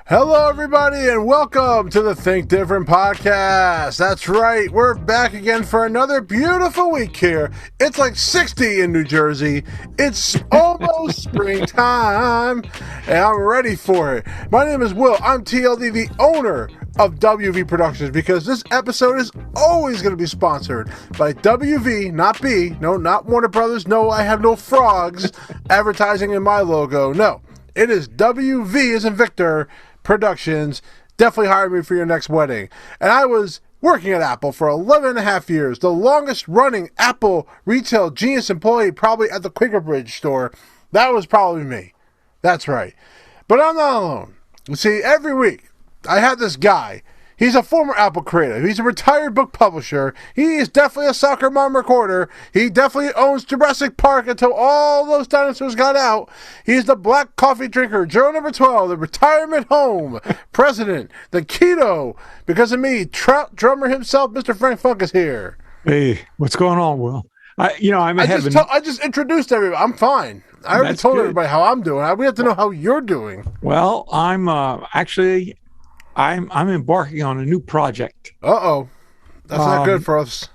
Hello, everybody, and welcome to the Think Different podcast. That's right, we're back again for another beautiful week here. It's like 60 in New Jersey. It's almost springtime, and I'm ready for it. My name is Will. I'm TLD, the owner of WV Productions, because this episode is always going to be sponsored by WV, not B. No, not Warner Brothers. No, I have no frogs advertising in my logo. No, it is WV as in Victor Productions. Definitely hire me for your next wedding. And I was working at Apple for 11 and a half years, the longest running Apple retail genius employee, probably at the Quaker Bridge store. That was probably me. That's right. But I'm not alone. You see, every week I have this guy. He's a former Apple creative. He's a retired book publisher. He is definitely a soccer mom recorder. He definitely owns Jurassic Park until all those dinosaurs got out. He's the black coffee drinker, Joe number 12, the retirement home president, the keto, because of me, trout drummer himself, Mr. Frank Funk is here. Hey, what's going on, Will? I just introduced everybody. I'm fine. I already told everybody how I'm doing. We have to know how you're doing. Well, I'm I'm embarking on a new project. Uh-oh. That's not good for us.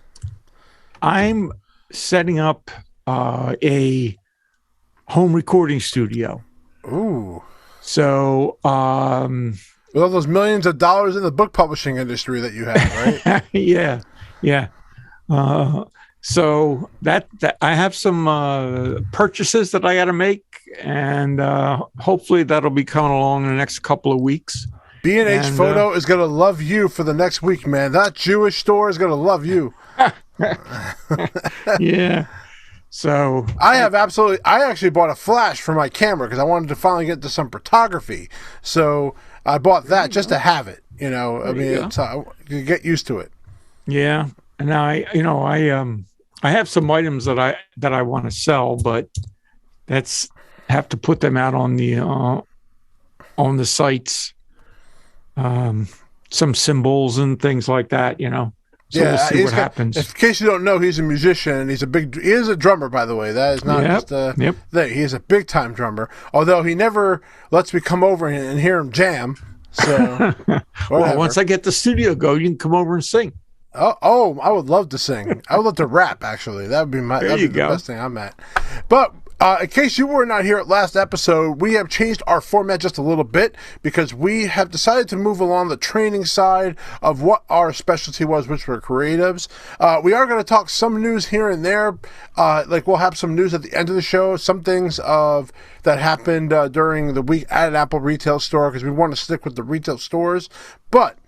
I'm setting up a home recording studio. Ooh. So, with all those millions of dollars in the book publishing industry that you have, right? yeah. So that I have some purchases that I got to make, and hopefully that'll be coming along in the next couple of weeks. B&H Photo is going to love you for the next week, man. That Jewish store is going to love you. Yeah. So I actually bought a flash for my camera because I wanted to finally get into some photography. So I bought that just to have it. You know, I mean, you get used to it. Yeah. And I have some items that I want to sell, but have to put them out on the sites. Some symbols and things like that, you know. So we'll see what happens. In case you don't know, he's a musician, and he is a drummer, by the way. That is not just a thing. He is a big time drummer. Although he never lets me come over and hear him jam. So well, once I get the studio go, you can come over and sing. Oh, I would love to sing. I would love to rap, actually. That'd be the best thing I'm at. But in case you were not here at last episode, we have changed our format just a little bit because we have decided to move along the training side of what our specialty was, which were creatives. We are going to talk some news here and there. Like we'll have some news at the end of the show, some things that happened during the week at an Apple retail store, because we want to stick with the retail stores. But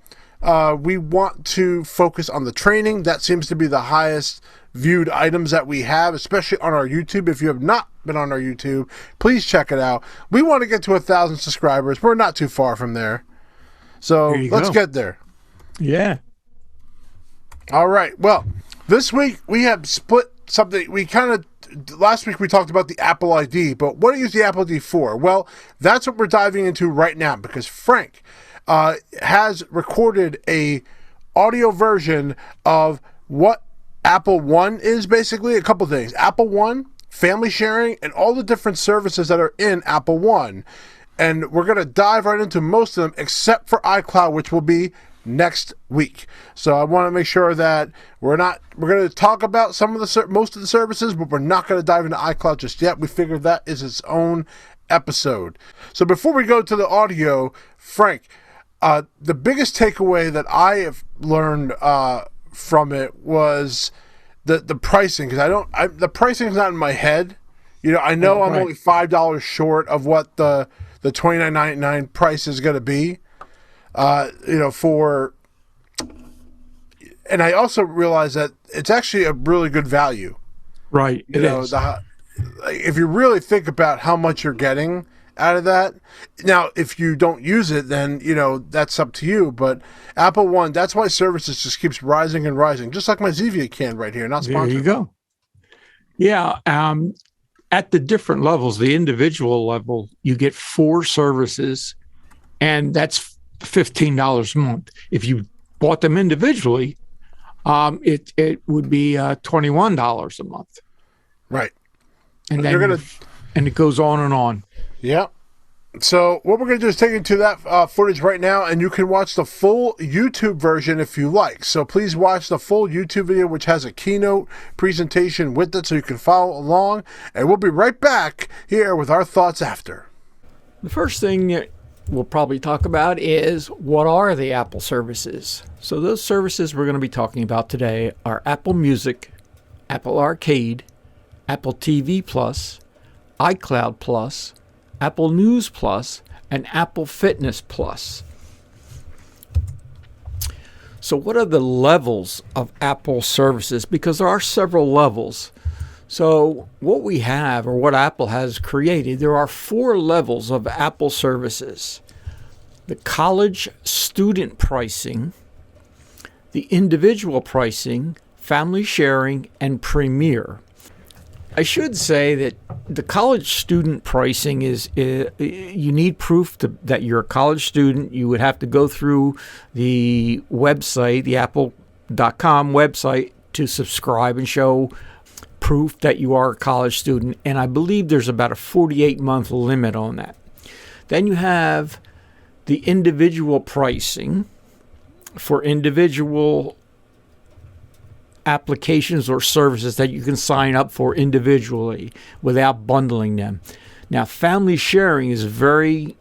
we want to focus on the training. That seems to be the highest viewed items that we have, especially on our YouTube. If you have not been on our YouTube, please check it out. We want to get to 1,000 subscribers. We're not too far from there. So let's get there. Yeah. All right. Well, this week we have split something. Last week we talked about the Apple ID, but what do you use the Apple ID for? Well, that's what we're diving into right now, because Frank has recorded a audio version of what Apple One is, basically a couple things. Apple One, family sharing, and all the different services that are in Apple One. And we're going to dive right into most of them, except for iCloud, which will be next week. So I want to make sure that we're going to talk about most of the services, but we're not going to dive into iCloud just yet. We figured that is its own episode. So before we go to the audio, Frank, the biggest takeaway that I have learned from it was the pricing, because the pricing is not in my head. You know, I know I'm only $5 short of what the $29.99 price is going to be. And I also realize that it's actually a really good value. Right. It is. If you really think about how much you're getting out of that. Now, if you don't use it, then, that's up to you. But Apple One, that's why services just keeps rising and rising, just like my Zevia can right here, not sponsored. There you go. Yeah. At the different levels, the individual level, you get 4 services, and that's $15 a month. If you bought them individually, it would be $21 a month. Right. And then and it goes on and on. Yeah. So what we're going to do is take you to that footage right now, and you can watch the full YouTube version if you like. So please watch the full YouTube video, which has a keynote presentation with it, so you can follow along. And we'll be right back here with our thoughts after. The first thing we'll probably talk about is, what are the Apple services? So those services we're going to be talking about today are Apple Music, Apple Arcade, Apple TV Plus, iCloud Plus, Apple News Plus, and Apple Fitness Plus. So what are the levels of Apple services? Because there are several levels. So what we have, or what Apple has created, there are 4 levels of Apple services: the college student pricing, the individual pricing, family sharing, and Premier. I should say that the college student pricing is you need proof that you're a college student. You would have to go through the website, the apple.com website, to subscribe and show proof that you are a college student. And I believe there's about a 48-month limit on that. Then you have the individual pricing for individual applications or services that you can sign up for individually without bundling them. Now, family sharing is very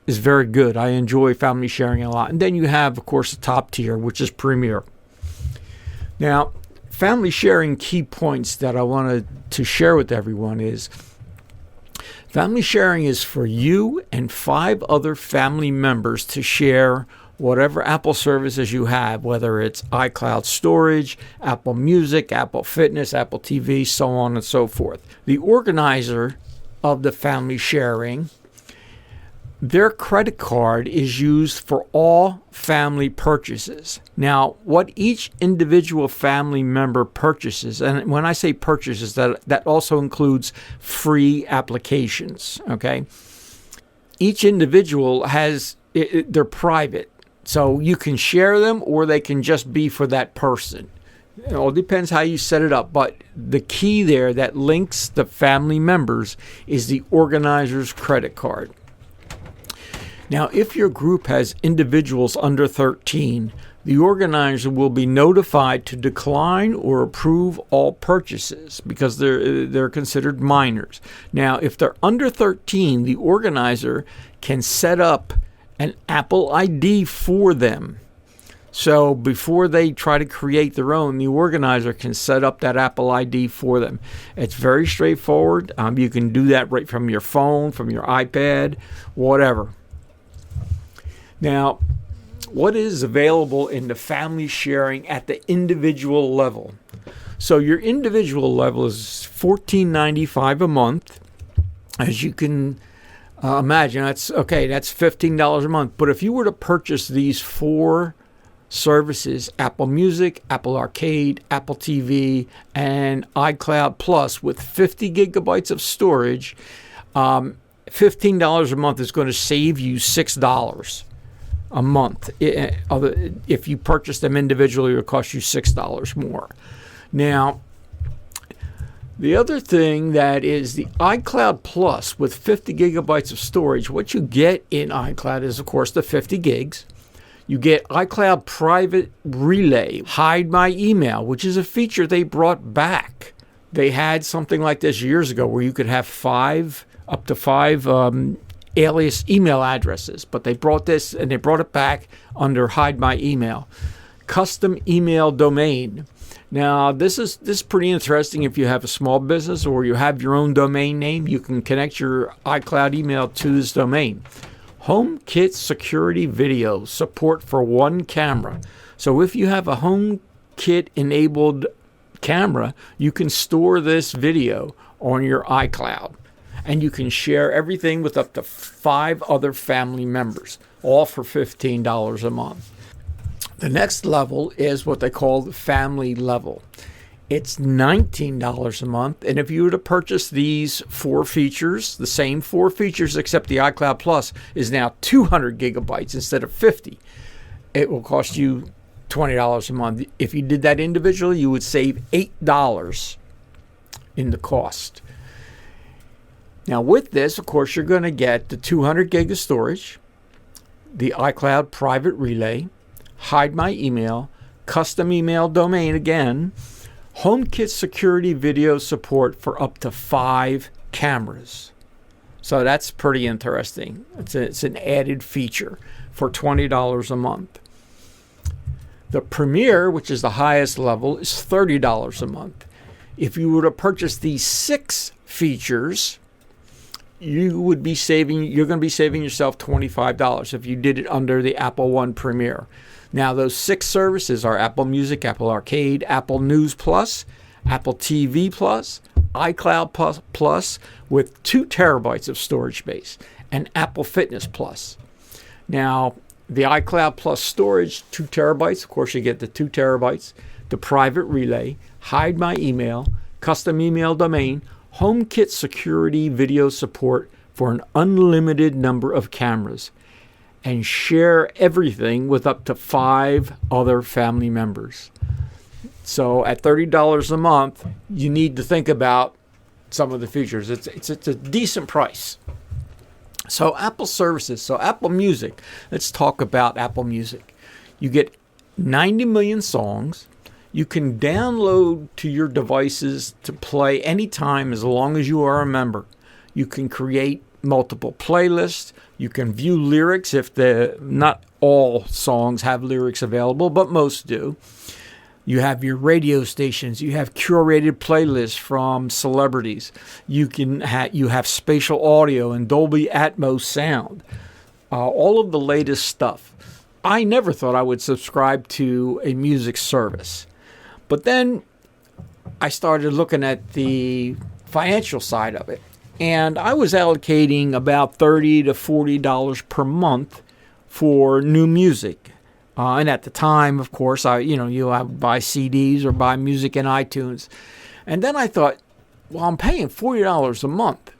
good. I enjoy family sharing a lot. And then you have, of course, the top tier, which is Premier. Now, family sharing key points that I wanted to share with everyone is, family sharing is for you and 5 other family members to share whatever Apple services you have, whether it's iCloud storage, Apple Music, Apple Fitness, Apple TV, so on and so forth. The organizer of the family sharing, their credit card is used for all family purchases. Now, what each individual family member purchases, and when I say purchases, that also includes free applications, okay? Each individual has, they're private. So you can share them, or they can just be for that person. It all depends how you set it up. But the key there that links the family members is the organizer's credit card. Now, if your group has individuals under 13, the organizer will be notified to decline or approve all purchases because they're considered minors. Now, if they're under 13, the organizer can set up an Apple ID for them. So before they try to create their own, the organizer can set up that Apple ID for them. It's very straightforward. You can do that right from your phone, from your iPad, whatever. Now, what is available in the family sharing at the individual level? So your individual level is $14.95 a month. As you can imagine, that's $15 a month. But if you were to purchase these 4 services, Apple Music, Apple Arcade, Apple TV, and iCloud Plus with 50 gigabytes of storage, $15 a month is going to save you $6 a month. If you purchase them individually, it will cost you $6 more. Now, the other thing that is the iCloud Plus with 50 gigabytes of storage, what you get in iCloud is, of course, the 50 gigs. You get iCloud Private Relay, Hide My Email, which is a feature they brought back. They had something like this years ago where you could have up to five alias email addresses, but they brought this and they brought it back under Hide My Email. Custom email domain. Now, this is pretty interesting. If you have a small business or you have your own domain name, you can connect your iCloud email to this domain. HomeKit security video support for 1 camera. So if you have a HomeKit enabled camera, you can store this video on your iCloud, and you can share everything with up to 5 other family members, all for $15 a month. The next level is what they call the family level. It's $19 a month, and if you were to purchase these 4 features, the same 4 features except the iCloud Plus is now 200 gigabytes instead of 50. It will cost you $20 a month. If you did that individually, you would save $8 in the cost. Now with this, of course, you're going to get the 200 gig of storage, the iCloud private relay, hide my email, custom email domain again, HomeKit security video support for up to 5 cameras. So that's pretty interesting. It's an added feature for $20 a month. The Premier, which is the highest level, is $30 a month. If you were to purchase these 6 features, you're going to be saving yourself $25 if you did it under the Apple One Premier. Now, those 6 services are Apple Music, Apple Arcade, Apple News Plus, Apple TV Plus, iCloud Plus with 2 terabytes of storage space, and Apple Fitness Plus. Now, the iCloud Plus storage, 2 terabytes. Of course, you get the 2 terabytes, the private relay, hide my email, custom email domain, HomeKit security video support for an unlimited number of cameras, and share everything with up to 5 other family members. So at $30 a month, you need to think about some of the features. It's a decent price. So Apple services. So Apple Music. Let's talk about Apple Music. You get 90 million songs. You can download to your devices to play anytime as long as you are a member. You can create multiple playlists. You can view lyrics if not all songs have lyrics available, but most do. You have your radio stations. You have curated playlists from celebrities. You have spatial audio and Dolby Atmos sound. All of the latest stuff. I never thought I would subscribe to a music service. But then I started looking at the financial side of it. And I was allocating about $30 to $40 per month for new music. And at the time, of course, I would buy CDs or buy music in iTunes. And then I thought, well, I'm paying $40 a month.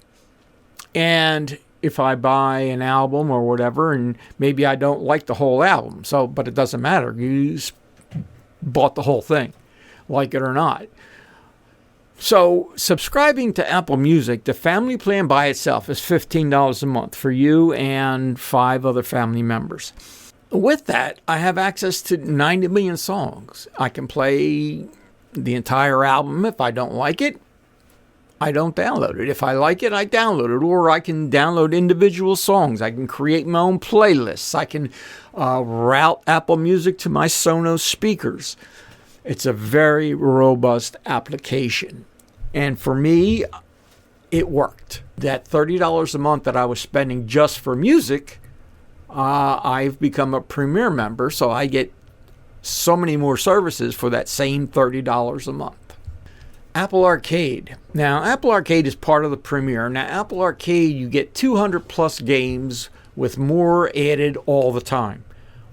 And if I buy an album or whatever, and maybe I don't like the whole album, but it doesn't matter. You bought the whole thing, like it or not. So subscribing to Apple Music, the family plan by itself is $15 a month for you and 5 other family members. With that, I have access to 90 million songs. I can play the entire album. If I don't like it, I don't download it. If I like it, I download it. Or I can download individual songs. I can create my own playlists. I can route Apple Music to my Sonos speakers. It's a very robust application. And for me, it worked. That $30 a month that I was spending just for music, I've become a Premier member, so I get so many more services for that same $30 a month. Apple Arcade. Now, Apple Arcade is part of the Premier. Now, Apple Arcade, you get 200 plus games with more added all the time.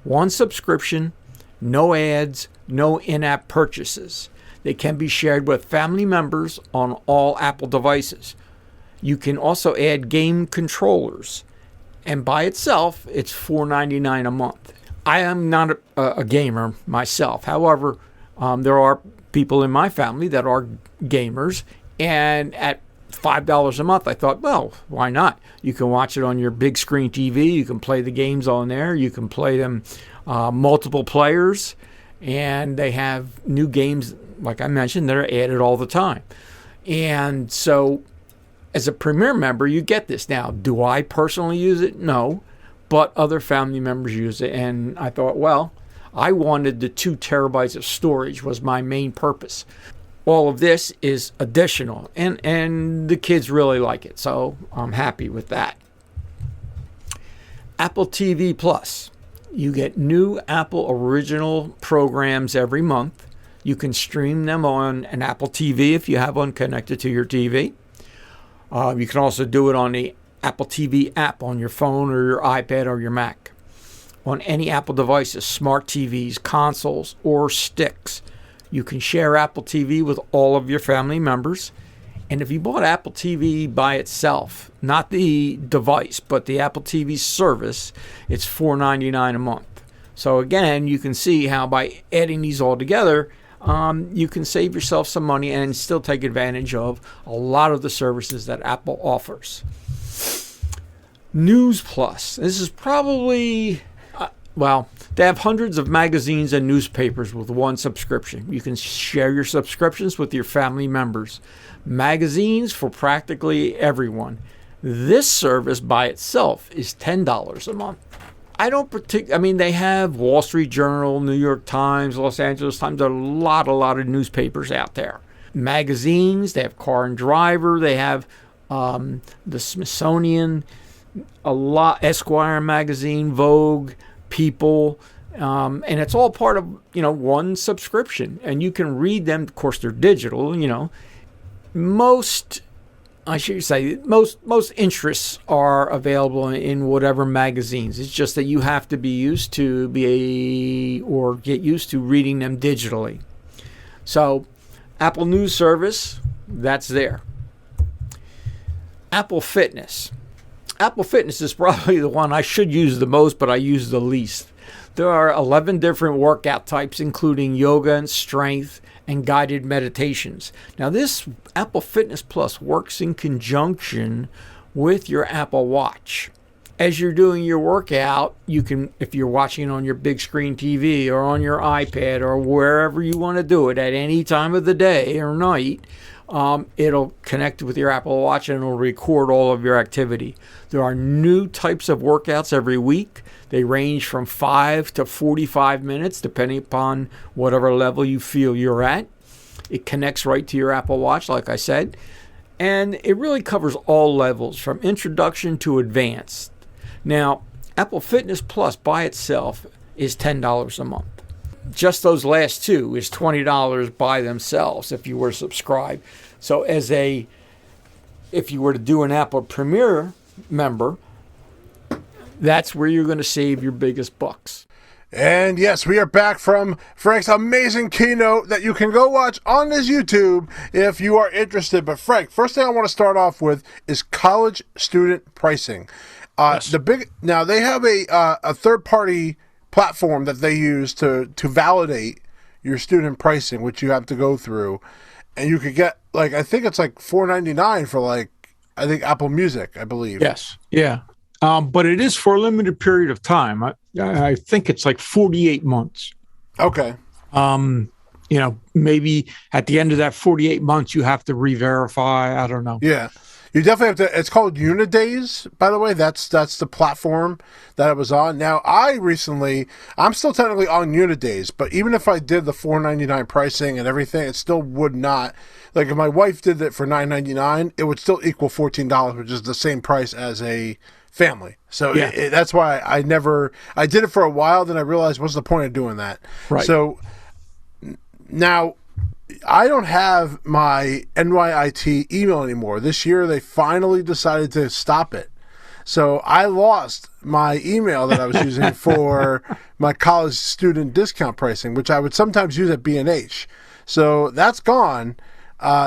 One subscription, no ads, no in-app purchases. They can be shared with family members on all Apple devices. You can also add game controllers. And by itself, it's $4.99 a month. I am not a gamer myself. However, there are people in my family that are gamers. And at $5 a month, I thought, well, why not? You can watch it on your big screen TV. You can play the games on there. You can play them multiple players. And they have new games, like I mentioned, that are added all the time. And so as a Premier member, you get this. Now, do I personally use it? No. But other family members use it. And I thought, well, I wanted the 2 terabytes of storage was my main purpose. All of this is additional. And the kids really like it. So I'm happy with that. Apple TV Plus. You get new Apple original programs every month. You can stream them on an Apple TV if you have one connected to your TV. You can also do it on the Apple TV app on your phone or your iPad or your Mac. On any Apple devices, smart TVs, consoles, or sticks. You can share Apple TV with all of your family members. And if you bought Apple TV by itself, not the device, but the Apple TV service, it's $4.99 a month. So again, you can see how by adding these all together, you can save yourself some money and still take advantage of a lot of the services that Apple offers. News Plus. This is probably, they have hundreds of magazines and newspapers with one subscription. You can share your subscriptions with your family members. Magazines for practically everyone. This service by itself is $10 a month. They have Wall Street Journal, New York Times, Los Angeles Times. There are a lot of newspapers out there. Magazines, they have Car and Driver, they have the Smithsonian, a lot, Esquire magazine, Vogue, People, and it's all part of, one subscription. And you can read them. Of course, they're digital, Most interests are available in whatever magazines. It's just that you have to get used to reading them digitally. So, Apple News Service, that's there. Apple Fitness. Apple Fitness is probably the one I should use the most, but I use the least. There are 11 different workout types, including yoga and strength and guided meditations. Now, this Apple Fitness Plus works in conjunction with your Apple Watch. As you're doing your workout, you can, if you're watching on your big screen TV or on your iPad or wherever you want to do it at any time of the day or night, it'll connect with your Apple Watch and it'll record all of your activity. There are new types of workouts every week. They range from 5 to 45 minutes, depending upon whatever level you feel you're at. It connects right to your Apple Watch, like I said. And it really covers all levels, from introduction to advanced. Now, Apple Fitness Plus by itself is $10 a month. Just those last two is $20 by themselves if you were subscribed. So if you were to do an Apple Premier member, that's where you're going to save your biggest bucks. And yes, we are back from Frank's amazing keynote that you can go watch on his YouTube if you are interested. But Frank, first thing I want to start off with is college student pricing. Yes. Now they have a third-party platform that they use to validate your student pricing, which you have to go through, and you could get I think it's $4.99 for Apple Music, I believe. Yes, yeah, but it is for a limited period of time. I think it's 48 months. Okay. Maybe at the end of that 48 months you have to re-verify. I don't know. Yeah. You definitely have to. It's called Unidays, by the way. That's the platform that it was on. Now, I'm still technically on Unidays, but even if I did the $4.99 pricing and everything, it still would not. If my wife did it for $9.99, it would still equal $14, which is the same price as a family. So yeah. That's why I did it for a while, then I realized what's the point of doing that. Right. So now, I don't have my NYIT email anymore. This year, they finally decided to stop it. So I lost my email that I was using for my college student discount pricing, which I would sometimes use at B&H. So that's gone.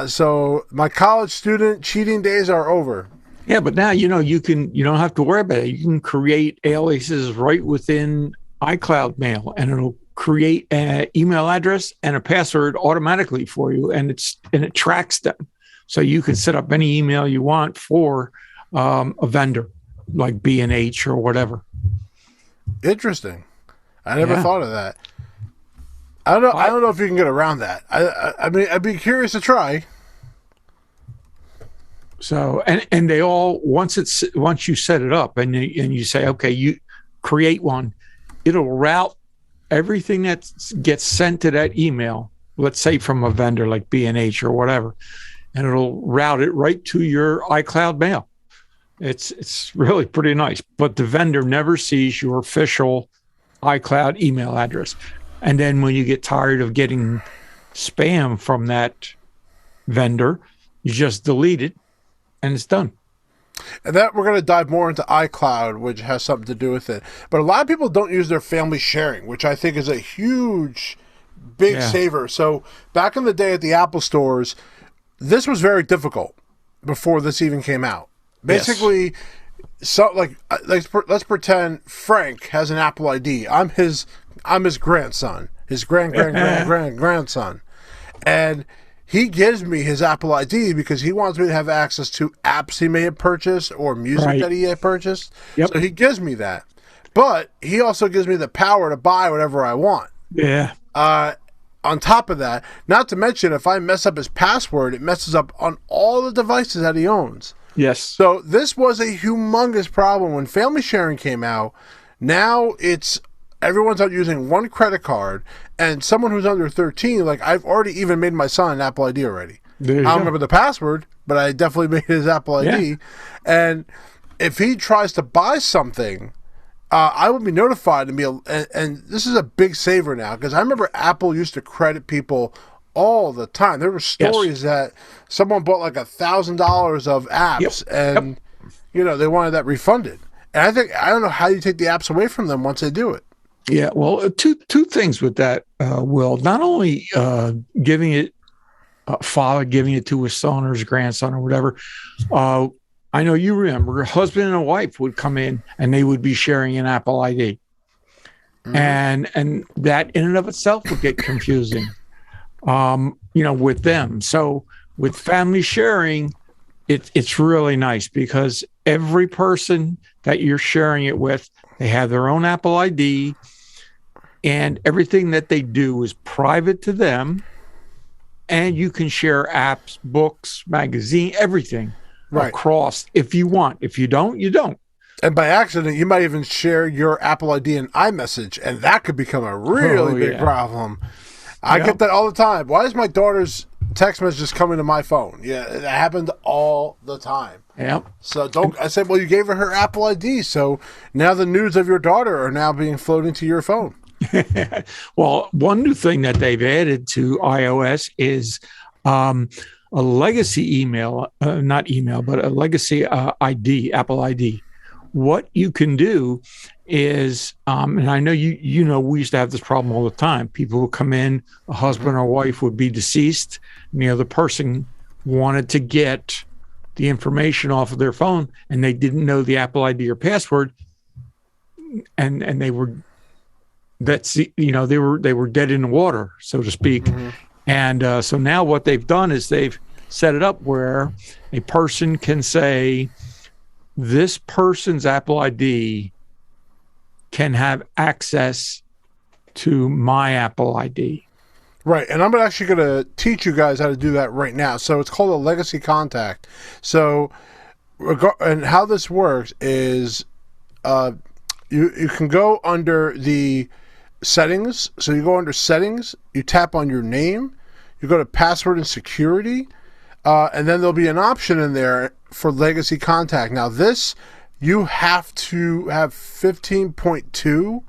So my college student cheating days are over. Yeah, but now, you don't have to worry about it. You can create aliases right within iCloud Mail, and it'll create an email address and a password automatically for you, and it tracks them. So you can set up any email you want for a vendor like B&H or whatever. Interesting. I never thought of that. I don't know if you can get around that. I mean, I'd be curious to try. So and they all once you set it up and you say, okay, you create one, it'll route everything that gets sent to that email, let's say from a vendor like B&H or whatever, and it'll route it right to your iCloud Mail. It's really pretty nice, but the vendor never sees your official iCloud email address. And then when you get tired of getting spam from that vendor, you just delete it and it's done. And that we're going to dive more into iCloud, which has something to do with it. But a lot of people don't use their family sharing, which I think is a huge, big saver. So back in the day at the Apple stores, this was very difficult before this even came out. Basically, let's pretend Frank has an Apple ID. I'm his grandson, his grandson. And he gives me his Apple ID because he wants me to have access to apps he may have purchased or music Right. that he had purchased. Yep. So he gives me that. But he also gives me the power to buy whatever I want. Yeah. On top of that, not to mention, if I mess up his password, it messes up on all the devices that he owns. Yes. So this was a humongous problem when family sharing came out. Now it's everyone's out using one credit card, and someone who's under 13, like I've already even made my son an Apple ID already. There you I go. don't remember the password, but I definitely made his Apple ID. Yeah. And if he tries to buy something, I will be notified and and this is a big saver now because I remember Apple used to credit people all the time. There were stories that someone bought like $1,000 of apps and you know they wanted that refunded. And I don't know how you take the apps away from them once they do it. Yeah. Well, two things with that, Will. Not only giving it father giving it to his son or his grandson or whatever. I know you remember a husband and a wife would come in and they would be sharing an Apple ID. Mm-hmm. And that in and of itself would get confusing, with them. So with family sharing, it's really nice because every person that you're sharing it with, they have their own Apple ID and everything that they do is private to them. And you can share apps, books, magazine, everything. Right. Across if you want. If you don't, you don't. And by accident, you might even share your Apple ID in iMessage, and that could become a really big problem. I get that all the time. Why is my daughter's text messages coming to my phone? Yeah, it happened all the time. Yep. So I said, well, you gave her Apple ID, so now the news of your daughter are now being floating to your phone. Well, one new thing that they've added to iOS is a legacy email, not email, but a legacy ID, Apple ID. What you can do is, and I know you know we used to have this problem all the time. People would come in, a husband or wife would be deceased, and the other person wanted to get the information off of their phone, and they didn't know the Apple ID or password, and they were they were dead in the water, so to speak. Mm-hmm. And so now what they've done is they've set it up where a person can say, this person's Apple ID can have access to my Apple ID. Right. And I'm actually going to teach you guys how to do that right now. So it's called a legacy contact. So, and how this works is you can go under the settings. So you go under settings, you tap on your name, you go to password and security, and then there'll be an option in there for legacy contact. Now this, you have to have 15.2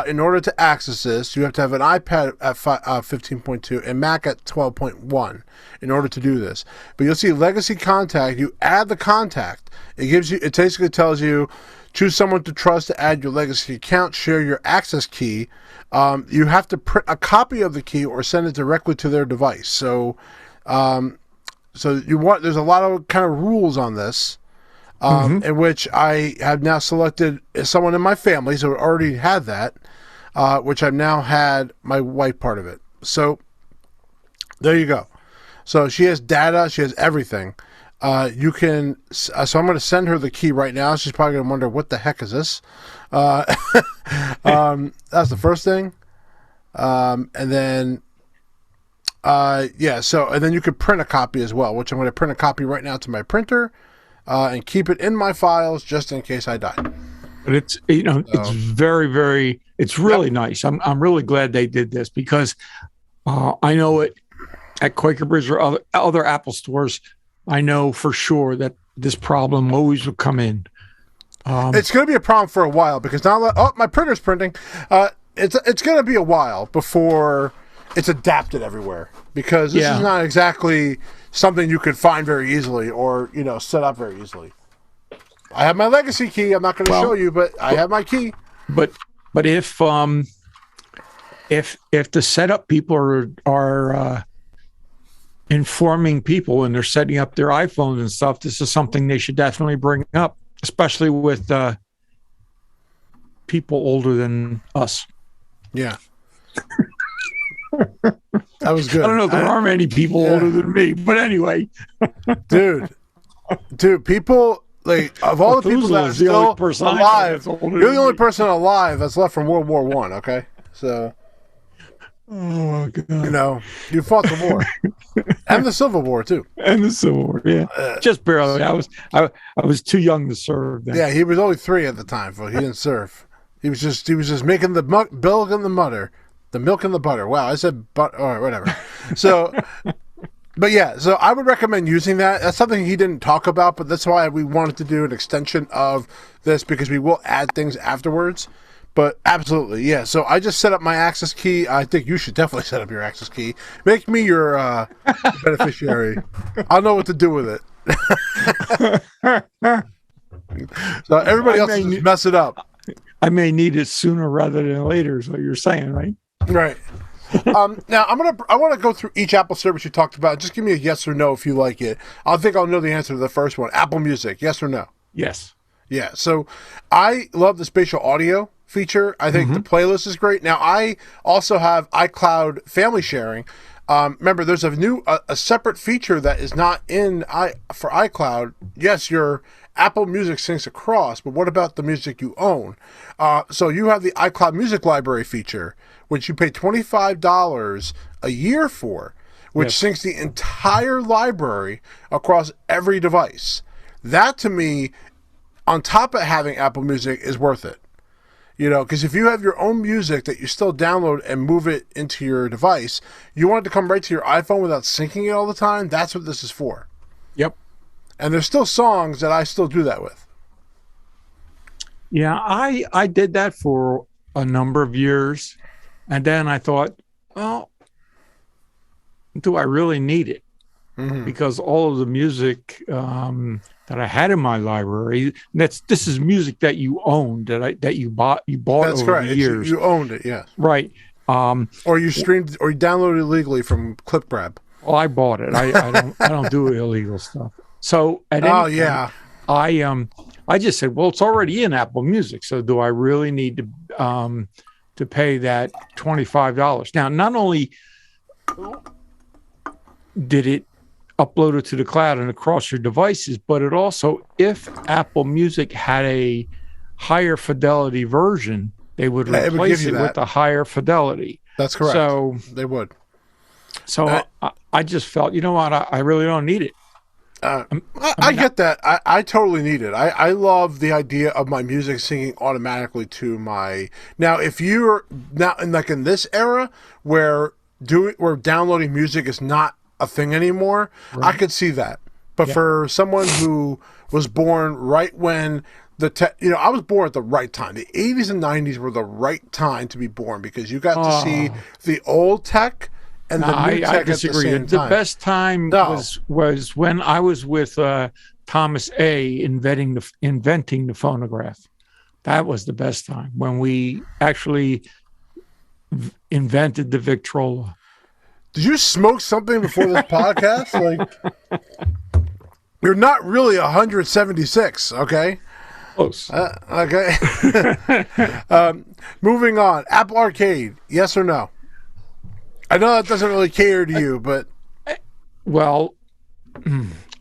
in order to access this. You have to have an iPad at 15.2 and Mac at 12.1 in order to do this. But you'll see legacy contact. You add the contact. It basically tells you, choose someone to trust to add your legacy account, share your access key. You have to print a copy of the key or send it directly to their device. So, there's a lot of kind of rules on this, in which I have now selected someone in my family, so I already had that, which I've now had my wife part of it. So there you go. So she has data, she has everything. You can, so I'm going to send her the key right now. She's probably going to wonder, what the heck is this? That's the first thing. And then, and then you could print a copy as well, which I'm going to print a copy right now to my printer, and keep it in my files just in case I die. But it's, it's very, very, it's really nice. I'm really glad they did this because, I know it at Quaker Bridge or other Apple stores. I know for sure that this problem always would come in. It's going to be a problem for a while because now, my printer's printing. It's going to be a while before it's adapted everywhere because this is not exactly something you could find very easly or set up very easily. I have my legacy key. I'm not going to show you, but I have my key. But if the setup people are informing people and they're setting up their iPhones and stuff, this is something they should definitely bring up, especially with people older than us. Yeah. That was good. I don't know if there are many people older than me, but anyway. Dude, people, like, of all the people that are still alive, you're the only person alive that's left from World War One. Okay, so. Oh my God! You know, you fought the war and the Civil War too, and the Civil War. Yeah, just barely. I was too young to serve then. Yeah, he was only 3 at the time, so he didn't serve. He was just making the milk and the milk and the butter. Wow, I said butter. All right, whatever. So, but yeah, so I would recommend using that. That's something he didn't talk about, but that's why we wanted to do an extension of this, because we will add things afterwards. But absolutely, yeah. So I just set up my access key. I think you should definitely set up your access key. Make me your beneficiary. I'll know what to do with it. So everybody else just mess it up. I may need it sooner rather than later, is what you're saying, right? Right. Now I want to go through each Apple service you talked about. Just give me a yes or no if you like it. I think I'll know the answer to the first one. Apple Music, yes or no? Yes. Yeah. So I love the spatial audio feature. I think the playlist is great. Now I also have iCloud family sharing. Remember, there's a separate feature that is not for iCloud. Yes, your Apple Music syncs across, but what about the music you own? So you have the iCloud Music Library feature, which you pay $25 a year for, which syncs the entire library across every device. That, to me, on top of having Apple Music, is worth it. You know, because if you have your own music that you still download and move it into your device, you want it to come right to your iPhone without syncing it all the time. That's what this is for. Yep. And there's still songs that I still do that with. Yeah, I did that for a number of years. And then I thought, well, do I really need it? Mm-hmm. Because all of the music that I had in my library, this is music that you owned, that you bought That's over correct. the years. You owned it, yeah. Right. Or you streamed or you downloaded it illegally from ClipGrab. Well, I bought it. I don't do illegal stuff. So at any point, I just said, well, it's already in Apple Music, so do I really need to pay that $25? Now, not only did it upload it to the cloud and across your devices, but it also, if Apple Music had a higher fidelity version, they would replace it with a higher fidelity. That's correct. So they would. So I just felt, you know what, I really don't need it. I get that. I totally need it. I love the idea of my music syncing automatically to my. Now, if you're now in this era where downloading music is not a thing anymore, right, I could see that. But for someone who was born right when I was born at the right time. The 80s and 90s were the right time to be born because you got to see the old tech and the new tech I disagree. At the same time. The best time was when I was with Thomas A. inventing the phonograph. That was the best time, when we actually invented the Victrola. Did you smoke something before this podcast? Like, you're not really 176, okay? Close. Okay. Moving on. Apple Arcade, yes or no? I know that doesn't really cater to you, but... Well,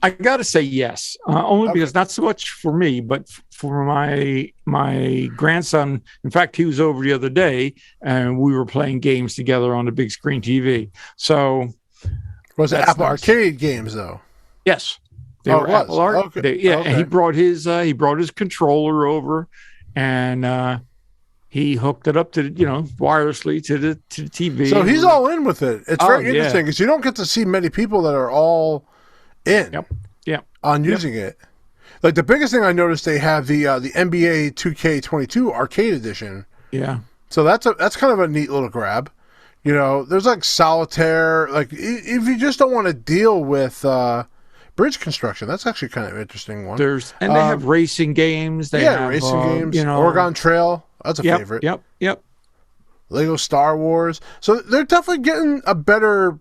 I got to say yes. Only because not so much for me, but for my grandson. In fact, he was over the other day, and we were playing games together on the big screen TV. So... Was it Apple Arcade games, though? Yes. They were Apple Arcade. Okay. And he brought his controller over, and he hooked it up to wirelessly to the TV. So he's all in with it. It's very interesting because you don't get to see many people that are all in on using it. Like, the biggest thing I noticed, they have the NBA 2K22 Arcade Edition. Yeah. So that's kind of a neat little grab. There's like solitaire. Like, if you just don't want to deal with bridge construction, that's actually kind of an interesting one. They have racing games. They have racing games. Oregon Trail. That's a favorite. Yep. Lego Star Wars. So they're definitely getting a better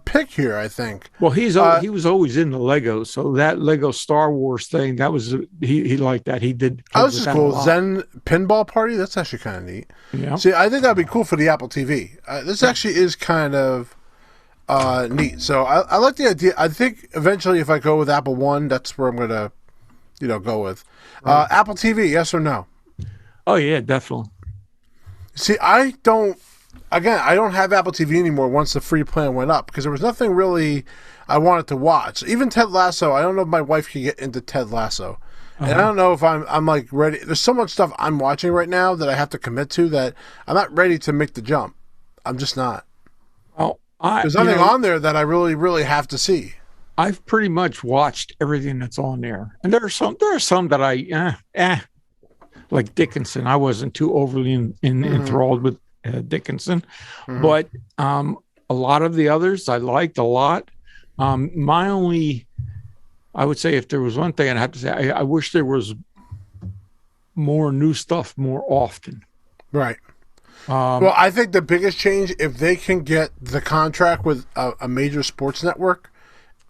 pick here, I think. Well, he was always in the Lego, so that Lego Star Wars thing, that was he liked that. He did. That was just cool. Zen Pinball Party. That's actually kind of neat. Yeah. See, I think that'd be cool for the Apple TV. This actually is kind of neat. So I like the idea. I think eventually, if I go with Apple One, that's where I'm gonna, go with. Apple TV, yes or no? Oh yeah, definitely. See, I don't have Apple TV anymore once the free plan went up because there was nothing really I wanted to watch. Even Ted Lasso, I don't know if my wife can get into Ted Lasso. And I don't know if I'm like ready. There's so much stuff I'm watching right now that I have to commit to that I'm not ready to make the jump. I'm just not. Well, There's nothing on there that I really, really have to see. I've pretty much watched everything that's on there, and there are some that I like Dickinson. I wasn't too overly enthralled with Dickinson, but a lot of the others I liked a lot. I would say if there was one thing I'd have to say, I wish there was more new stuff more often. Right. Well, I think the biggest change, if they can get the contract with a major sports network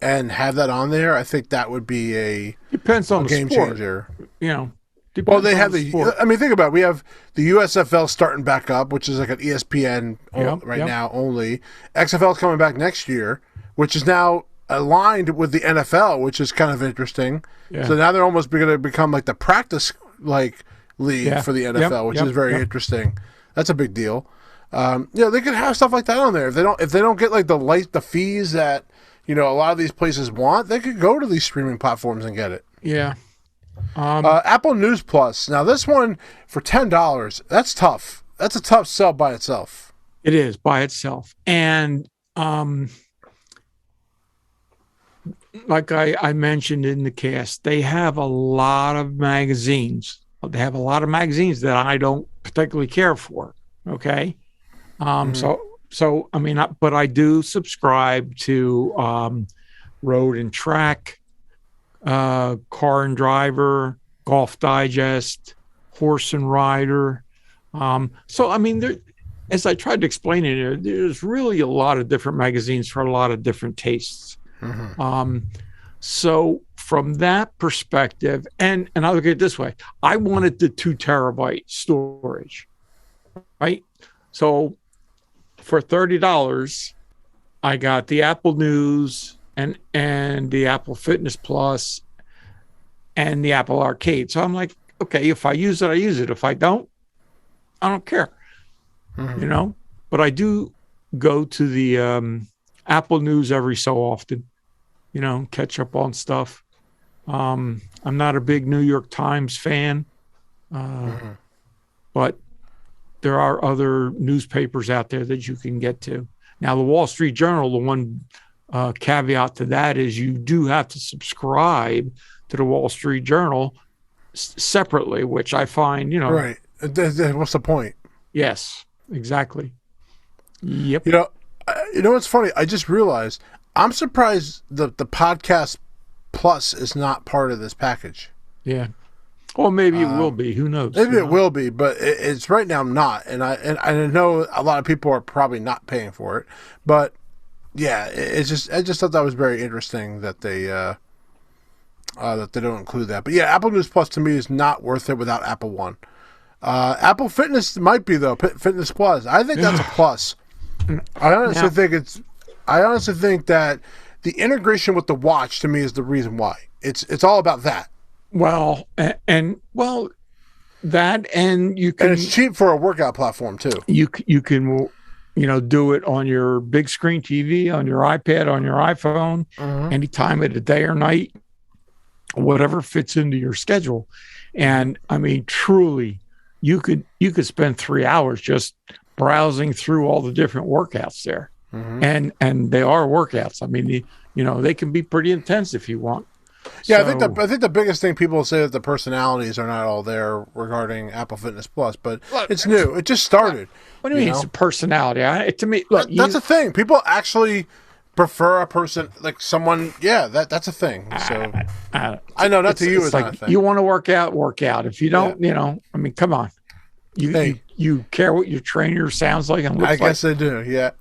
and have that on there, I think that would be a game changer. Well, they have think about it. We have the USFL starting back up, which is like an ESPN now only. XFL is coming back next year, which is now aligned with the NFL, which is kind of interesting. Yeah. So now they're almost going to become like the practice league for the NFL, which is very interesting. That's a big deal. They could have stuff like that on there. If they don't get like the fees that a lot of these places want, they could go to these streaming platforms and get it. Yeah. Apple News Plus. Now this one for $10. That's tough. That's a tough sell by itself. It is by itself, and like I mentioned in the cast, they have a lot of magazines. They have a lot of magazines that I don't particularly care for. Okay. So I mean, but I do subscribe to Road and Track, Car and Driver, Golf Digest, Horse and Rider. So I mean, as I tried to explain it, there's really a lot of different magazines for a lot of different tastes. So from that perspective, and I'll look at it this way, I wanted the 2 terabyte storage, right? So for $30, I got the Apple News and the Apple Fitness Plus and the Apple Arcade. So I'm like, okay, if I use it, I use it. If I don't, I don't care, but I do go to the Apple News every so often, catch up on stuff. I'm not a big New York Times fan, but there are other newspapers out there that you can get to. Now, the Wall Street Journal, the one caveat to that is you do have to subscribe to the Wall Street Journal separately, which I find, Right. What's the point? Yes, exactly. Yep. What's funny? I just realized I'm surprised the podcast plus is not part of this package. Yeah. Well, maybe it will be. Who knows? Maybe it will be, but it's right now not. And I know a lot of people are probably not paying for it. But yeah, I just thought that was very interesting that they don't include that. But yeah, Apple News Plus to me is not worth it without Apple One. Apple Fitness might be though. Fitness Plus, I think that's a plus. I honestly think that the integration with the watch to me is the reason why. It's all about that. Well, that and you can. And it's cheap for a workout platform too. You can, do it on your big screen TV, on your iPad, on your iPhone, any time of the day or night, whatever fits into your schedule. And I mean, truly, you could spend 3 hours just browsing through all the different workouts there, and they are workouts. I mean, they can be pretty intense if you want. Yeah, so, I think the biggest thing people say that the personalities are not all there regarding Apple Fitness Plus, but it's new. It just started. What do you mean it's a personality? To me, look, that's a thing. People actually prefer a person like someone. Yeah, that's a thing. So I know not to you is like not a thing. You want to work out. If you don't, I mean, come on. You care what your trainer sounds like and looks like? I guess I do. Yeah.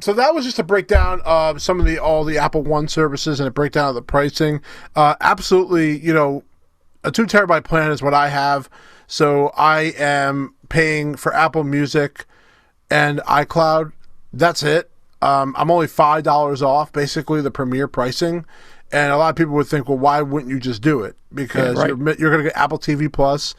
So that was just a breakdown of some of all the Apple One services and a breakdown of the pricing. Absolutely, a 2 terabyte plan is what I have. So I am paying for Apple Music and iCloud. That's it. I'm only $5 off, basically the premier pricing. And a lot of people would think, well, why wouldn't you just do it? Because you're going to get Apple TV Plus,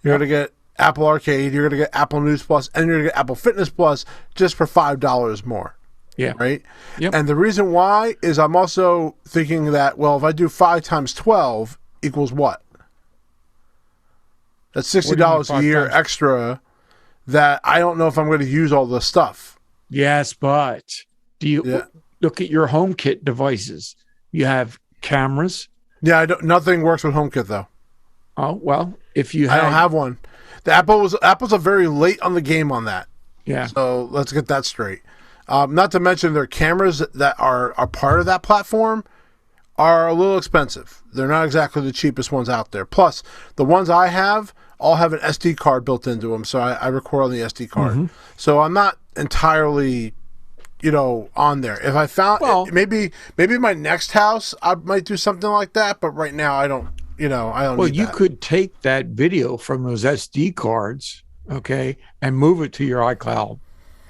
you're going to get Apple Arcade, you're going to get Apple News Plus, and you're going to get Apple Fitness Plus just for $5 more. Yeah. Right? Yep. And the reason why is I'm also thinking that, well, if I do 5 times 12 equals what? That's $60 a year extra that I don't know if I'm going to use all this stuff. Yes, but do you look at your HomeKit devices? You have cameras. Yeah, nothing works with HomeKit though. Oh well, if you I don't have one. The Apple's a very late on the game on that. Yeah. So let's get that straight. Not to mention their cameras that are part of that platform are a little expensive. They're not exactly the cheapest ones out there. Plus, the ones I have all have an SD card built into them, so I record on the SD card. Mm-hmm. So I'm not entirely, on there. If I found maybe my next house, I might do something like that. But right now, I don't. I don't. Well, need you that. could take that video from those SD cards, okay, and move it to your iCloud.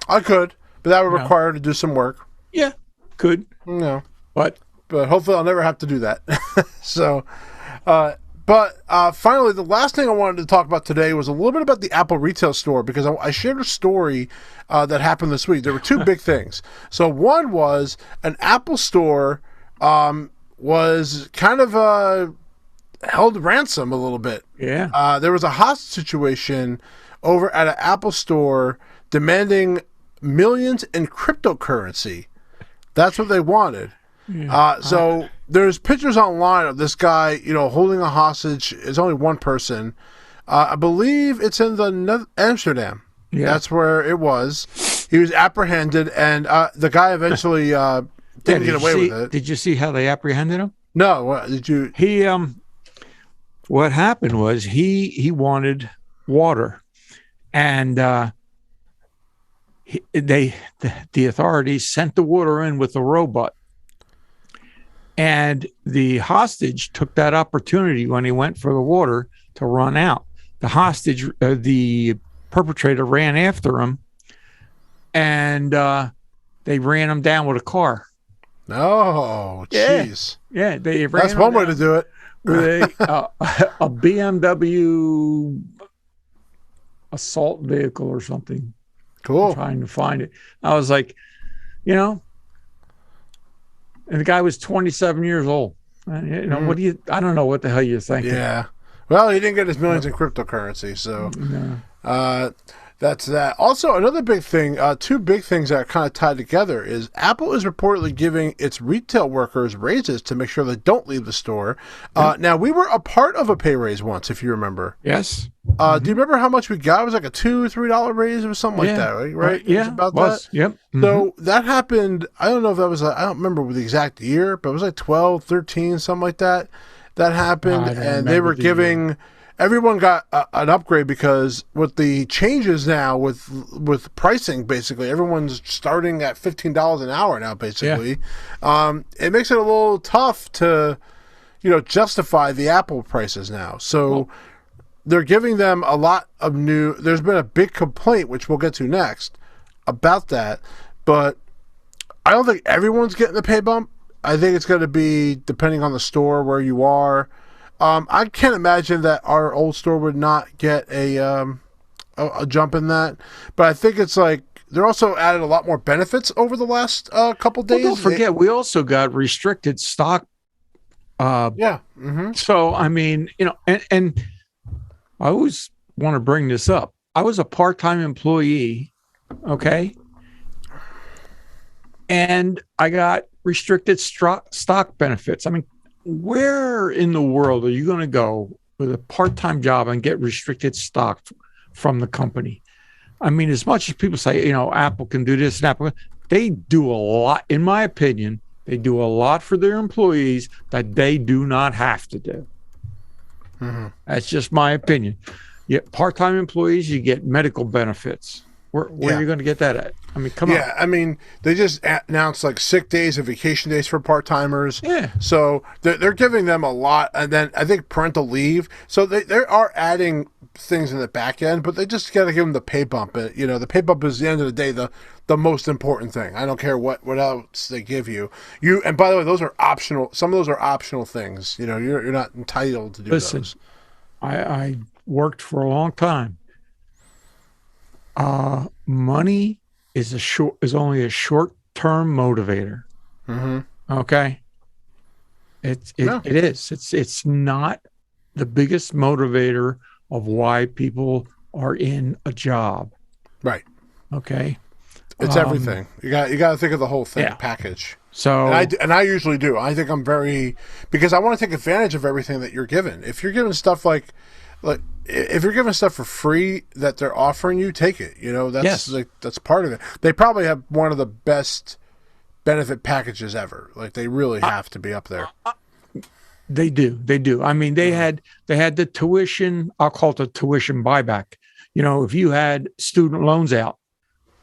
I could, but that would require to do some work. Yeah, could. No, but hopefully I'll never have to do that. So, but finally, the last thing I wanted to talk about today was a little bit about the Apple retail store, because I shared a story that happened this week. There were two big things. So one was an Apple store was kind of held ransom a little bit. Yeah. There was a hostage situation over at an Apple store demanding millions in cryptocurrency. That's what they wanted. Yeah. So there's pictures online of this guy, holding a hostage. It's only one person. I believe it's in the Amsterdam. Yeah. That's where it was. He was apprehended, and the guy eventually didn't get away with it. Did you see how they apprehended him? No. What, did you? He what happened was he wanted water, and the authorities sent the water in with a robot. And the hostage took that opportunity when he went for the water to run out. The perpetrator ran after him, and they ran him down with a car. Oh, jeez. Yeah, they ran. That's one way to do it. With a BMW assault vehicle or something. Cool. I'm trying to find it. I was like, and the guy was 27 years old. What do you? I don't know what the hell you're thinking. Yeah. Well, he didn't get his millions in cryptocurrency, so that's that. Also, another big thing, two big things that are kind of tied together is Apple is reportedly giving its retail workers raises to make sure they don't leave the store. Now, we were a part of a pay raise once, if you remember. Yes. Do you remember how much we got? It was like a $2-3 raise or something like that, right? Yeah. About that. Yep. Mm-hmm. So that happened. I don't know if that was. I don't remember the exact year, but it was like 12, 13, something like that. That happened, and they were giving. Everyone got an upgrade because with the changes now with pricing, basically everyone's starting at $15 an hour now. Basically, it makes it a little tough to, justify the Apple prices now. So they're giving them a lot of new. There's been a big complaint, which we'll get to next, about that. But I don't think everyone's getting the pay bump. I think it's going to be depending on the store where you are. I can't imagine that our old store would not get a jump in that, but I think it's like they're also added a lot more benefits over the last couple days. Well, don't forget, we also got restricted stock. Mm-hmm. So I mean, and I always want to bring this up. I was a part-time employee, okay, and I got restricted stock benefits. I mean, where in the world are you going to go with a part-time job and get restricted stock from the company? I mean, as much as people say, Apple can do this and Apple, they do a lot, in my opinion, they do a lot for their employees that they do not have to do. Mm-hmm. That's just my opinion. Part-time employees, you get medical benefits. Where are you going to get that at? I mean, come on. Yeah, I mean, they just announced like sick days and vacation days for part-timers. Yeah. So they're giving them a lot. And then I think parental leave. So they are adding things in the back end, but they just got to give them the pay bump. You know, the pay bump is, at the end of the day, the most important thing. I don't care what else they give you. And by the way, those are optional. Some of those are optional things. You know, you're not entitled to do those. I worked for a long time. Money is only a short-term motivator. Mm-hmm. Okay. It is. It's not the biggest motivator of why people are in a job. Right. Okay. It's everything. You got to think of the whole thing package. So and I usually do. I think I'm because I want to take advantage of everything that you're given. If you're given stuff like if you're giving stuff for free that they're offering you, take it. You know, that's part of it. They probably have one of the best benefit packages ever. Like they really have to be up there. They do. I mean, they had the tuition. I'll call it the tuition buyback. You know, if you had student loans out,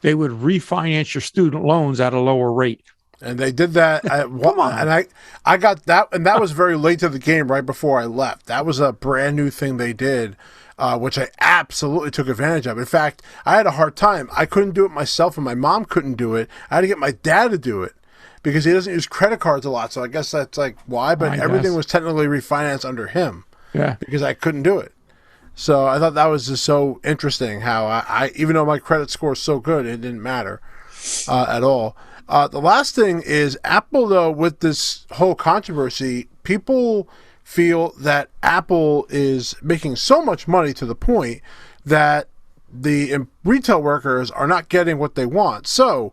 they would refinance your student loans at a lower rate. And they did that. Come on. And I got that, and that was very late to the game, right before I left. That was a brand new thing they did, which I absolutely took advantage of. In fact, I had a hard time. I couldn't do it myself, and my mom couldn't do it. I had to get my dad to do it because he doesn't use credit cards a lot. So I guess that's like why. But everything was technically refinanced under him. Yeah. Because I couldn't do it. So I thought that was just so interesting how I even though my credit score is so good, it didn't matter at all. The last thing is Apple, though, with this whole controversy, people feel that Apple is making so much money to the point that the retail workers are not getting what they want. So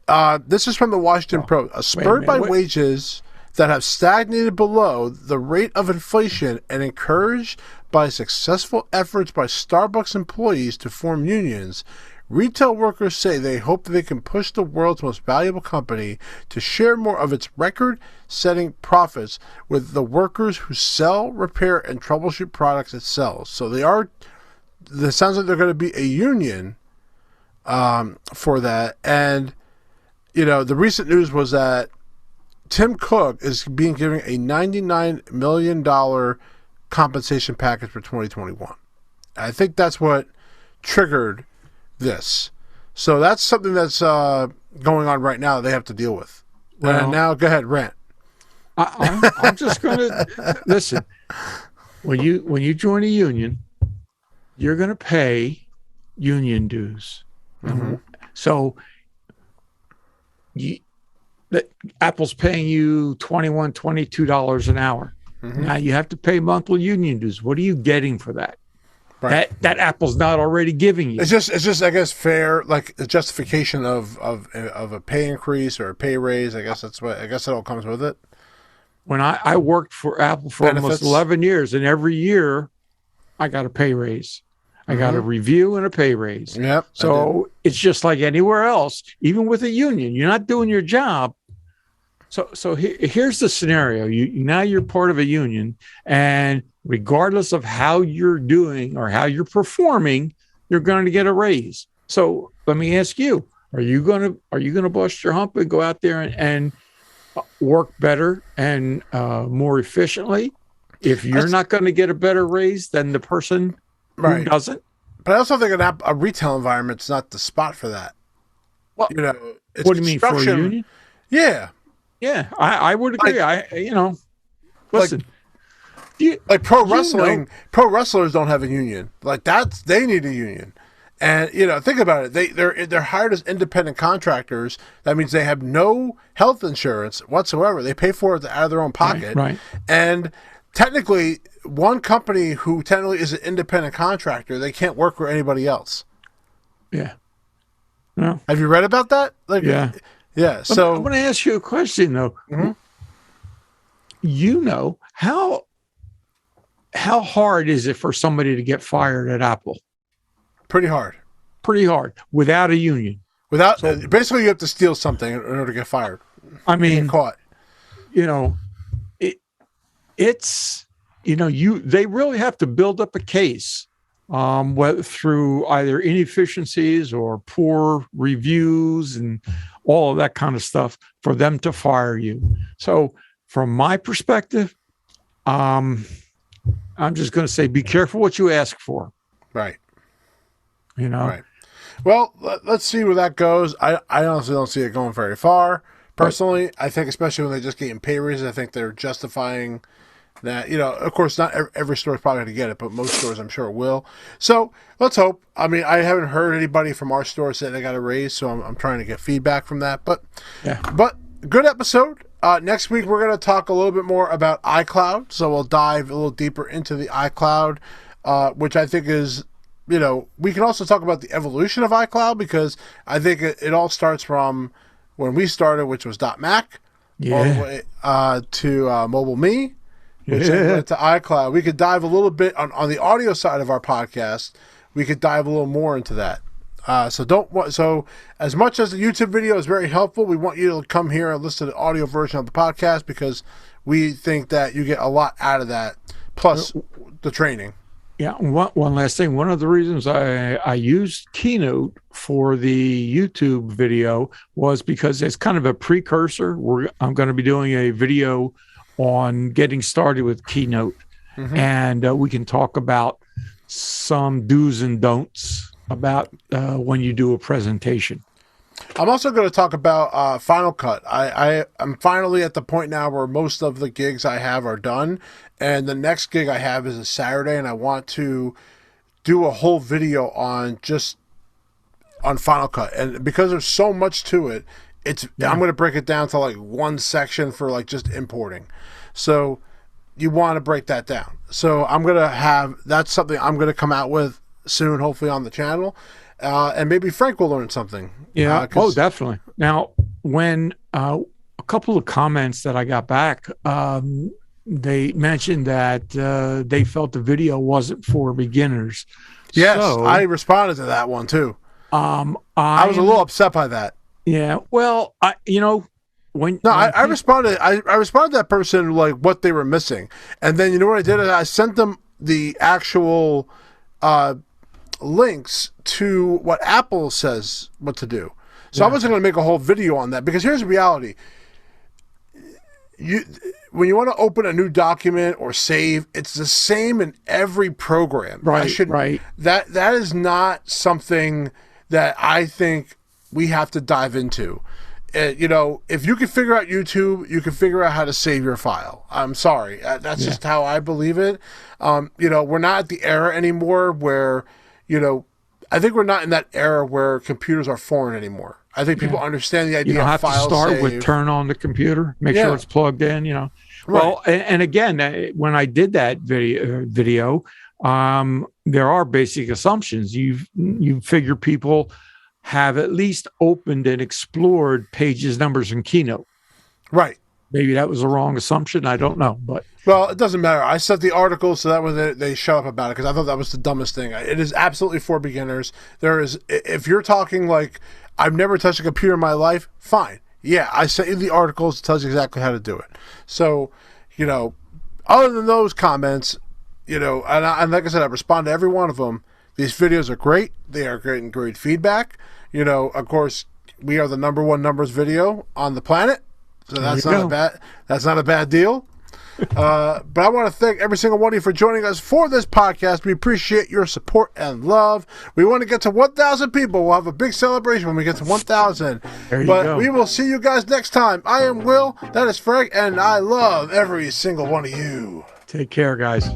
this is from the Washington Post. Spurred by wages that have stagnated below the rate of inflation and encouraged by successful efforts by Starbucks employees to form unions, retail workers say they hope that they can push the world's most valuable company to share more of its record-setting profits with the workers who sell, repair, and troubleshoot products it sells. So it sounds like they're going to be a union for that. And, you know, the recent news was that Tim Cook is being given a $99 million compensation package for 2021. I think that's what triggered this. So that's something that's going on right now they have to deal with. Well, now go ahead, rant. I'm just going to listen. When you join a union, you're going to pay union dues. Mm-hmm. So Apple's paying you $21, $22 an hour. Mm-hmm. Now you have to pay monthly union dues. What are you getting for that? Right. That Apple's not already giving you. It's just I guess fair, like a justification of a pay increase or a pay raise. I guess it all comes with it. When I worked for Apple for almost 11 years, and every year I got a pay raise. I got a review and a pay raise. Yep. So it's just like anywhere else, even with a union, you're not doing your job. So here's the scenario. Now you're part of a union, and regardless of how you're doing or how you're performing, you're going to get a raise. So let me ask you: Are you going to bust your hump and go out there and work better and more efficiently if you're not going to get a better raise than the person who doesn't? But I also think a retail environment's not the spot for that. Well, what do you mean, for a union? Yeah. Yeah, I would agree. Listen. Like pro wrestling, pro wrestlers don't have a union. Like they need a union. And think about it. They're hired as independent contractors. That means they have no health insurance whatsoever. They pay for it out of their own pocket. Right. And technically, one company who technically is an independent contractor, they can't work with anybody else. Yeah. No. Have you read about that? Yeah. Yeah. So I'm going to ask you a question though. Mm-hmm. How hard is it for somebody to get fired at Apple? Pretty hard. Without a union. Basically, you have to steal something in order to get fired. I mean, get caught. They really have to build up a case whether through either inefficiencies or poor reviews and all of that kind of stuff, for them to fire you. So from my perspective, I'm just going to say, be careful what you ask for. Right. You know? Right. Well, let's see where that goes. I honestly don't see it going very far. Personally, right. I think especially when they just getting pay raises, I think they're justifying that. You know, of course, not every store is probably going to get it, but most stores I'm sure will. So let's hope. I mean, I haven't heard anybody from our store saying they got a raise, so I'm trying to get feedback from that. But good episode. Next week, we're going to talk a little bit more about iCloud. So we'll dive a little deeper into the iCloud, which I think is, you know, we can also talk about the evolution of iCloud, because I think it all starts from when we started, which was .Mac, all the way to Mobile Me, which went to iCloud. We could dive a little bit on the audio side of our podcast. We could dive a little more into that. So as much as the YouTube video is very helpful, we want you to come here and listen to the audio version of the podcast, because we think that you get a lot out of that, plus the training. Yeah, one last thing. One of the reasons I used Keynote for the YouTube video was because it's kind of a precursor. I'm going to be doing a video on getting started with Keynote, and we can talk about some do's and don'ts about when you do a presentation. I'm also going to talk about Final Cut. I'm finally at the point now where most of the gigs I have are done, and the next gig I have is a Saturday, and I want to do a whole video on Final Cut. And because there's so much to it, I'm going to break it down to like one section for like just importing. So you want to break that down. So that's something I'm going to come out with soon, hopefully on the channel. And maybe Frank will learn something. Yeah. Definitely. Now, when a couple of comments that I got back, they mentioned that they felt the video wasn't for beginners. Yes, so, I responded to that one too. I was a little upset by that. Yeah. Well, I responded. I responded to that person like what they were missing, and then you know what I did? I sent them the actual links to what Apple says what to do. So I wasn't going to make a whole video on that, because here's the reality. When you want to open a new document or save, it's the same in every program. Right. That is not something that I think we have to dive into. You know, if you can figure out YouTube, you can figure out how to save your file. I'm sorry. That's just how I believe it. You know, we're not at the era anymore where, you know, I think we're not in that era where computers are foreign anymore. I think people understand the idea you don't of have to start save. with turn on the computer, make sure it's plugged in, you know. Right. Well, and again, when I did that video, there are basic assumptions. You figure people have at least opened and explored pages, numbers, and Keynote. Right. Maybe that was a wrong assumption. I don't know, but well, it doesn't matter. I set the article so that when they shut up about it, because I thought that was the dumbest thing. It is absolutely for beginners. If you're talking like I've never touched a computer in my life, fine. Yeah, I sent you the articles. It tells you exactly how to do it. So, you know, other than those comments, you know, and like I said, I respond to every one of them. These videos are great. They are getting great feedback. You know, of course, we are the #1 numbers video on the planet. So that's not a bad deal. But I want to thank every single one of you for joining us for this podcast. We appreciate your support and love. We want to get to 1,000 people. We'll have a big celebration when we get to 1,000. But we will see you guys next time. I am Will. That is Frank. And I love every single one of you. Take care, guys.